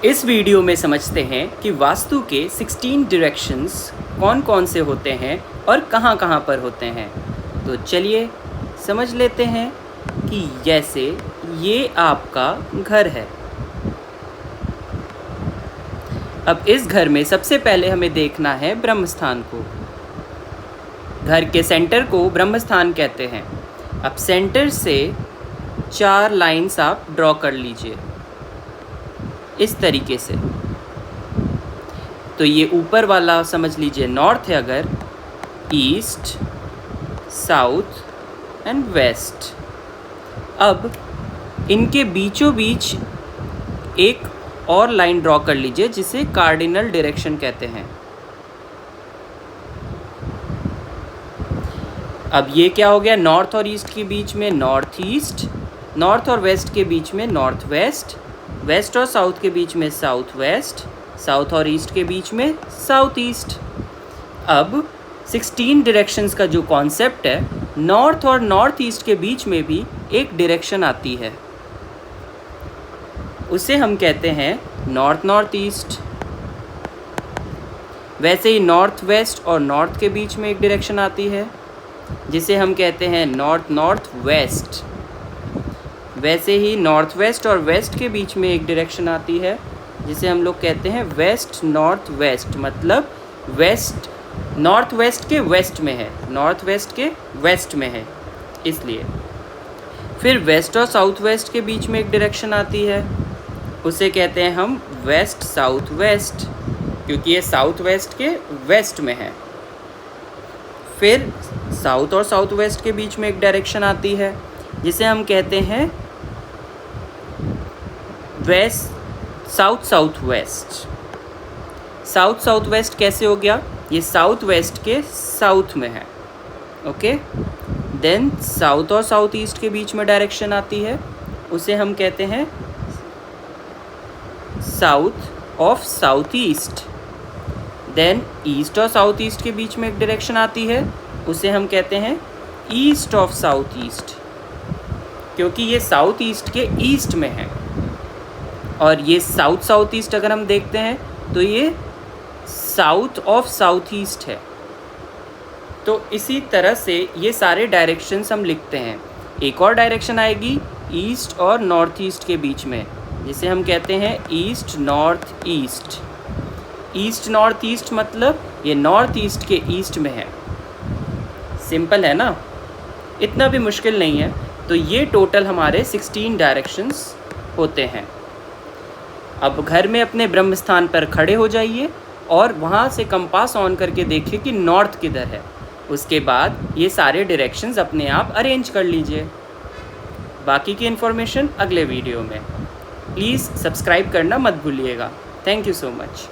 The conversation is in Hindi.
इस वीडियो में समझते हैं कि वास्तु के 16 डायरेक्शंस कौन कौन से होते हैं और कहाँ कहाँ पर होते हैं। तो चलिए समझ लेते हैं कि जैसे ये आपका घर है। अब इस घर में सबसे पहले हमें देखना है ब्रह्मस्थान को। घर के सेंटर को ब्रह्मस्थान कहते हैं। अब सेंटर से 4 लाइंस आप ड्रॉ कर लीजिए इस तरीके से। तो ये ऊपर वाला समझ लीजिए नॉर्थ है, अगर ईस्ट, साउथ एंड वेस्ट। अब इनके बीचों बीच एक और लाइन ड्रॉ कर लीजिए जिसे कार्डिनल डायरेक्शन कहते हैं। अब ये क्या हो गया, नॉर्थ और ईस्ट के बीच में नॉर्थ ईस्ट, नॉर्थ और वेस्ट के बीच में नॉर्थ वेस्ट, वेस्ट और साउथ के बीच में साउथ वेस्ट, साउथ और ईस्ट के बीच में साउथ ईस्ट। अब 16 डायरेक्शंस का जो कॉन्सेप्ट है, नॉर्थ और नॉर्थ ईस्ट के बीच में भी एक डायरेक्शन आती है, उसे हम कहते हैं नॉर्थ नॉर्थ ईस्ट। वैसे ही नॉर्थ वेस्ट और नॉर्थ के बीच में एक डायरेक्शन आती है जिसे हम कहते हैं नॉर्थ नॉर्थ वेस्ट। वैसे ही नॉर्थ वेस्ट और वेस्ट के बीच में एक डायरेक्शन आती है जिसे हम लोग कहते हैं वेस्ट नॉर्थ वेस्ट। मतलब वेस्ट नॉर्थ वेस्ट के वेस्ट में है, नॉर्थ वेस्ट के वेस्ट में है इसलिए। फिर वेस्ट और साउथ वेस्ट के बीच में एक डायरेक्शन आती है, उसे कहते हैं हम वेस्ट साउथ वेस्ट, क्योंकि ये साउथ वेस्ट के वेस्ट में है। फिर साउथ और साउथ वेस्ट के बीच में एक डायरेक्शन आती है जिसे हम कहते हैं west south south west. South south west कैसे हो गया, ये साउथ वेस्ट के साउथ में है। ओके, देन साउथ और साउथ ईस्ट के बीच में डायरेक्शन आती है, उसे हम कहते हैं south of south east. Then east और साउथ ईस्ट के बीच में एक डायरेक्शन आती है, उसे हम कहते हैं ईस्ट ऑफ साउथ ईस्ट, क्योंकि ये साउथ ईस्ट के ईस्ट में है। और ये साउथ साउथ ईस्ट अगर हम देखते हैं तो ये साउथ ऑफ साउथ ईस्ट है। तो इसी तरह से ये सारे डायरेक्शंस हम लिखते हैं। एक और डायरेक्शन आएगी ईस्ट और नॉर्थ ईस्ट के बीच में, जिसे हम कहते हैं east north east. East north east मतलब ये नॉर्थ ईस्ट के ईस्ट में है। सिंपल है ना, इतना भी मुश्किल नहीं है। तो ये टोटल हमारे 16 डायरेक्शंस होते हैं। अब घर में अपने ब्रह्म स्थान पर खड़े हो जाइए और वहाँ से कंपास ऑन करके देखिए कि नॉर्थ किधर है। उसके बाद ये सारे डायरेक्शंस अपने आप अरेंज कर लीजिए। बाकी की इन्फॉर्मेशन अगले वीडियो में। प्लीज़ सब्सक्राइब करना मत भूलिएगा। Thank you so much.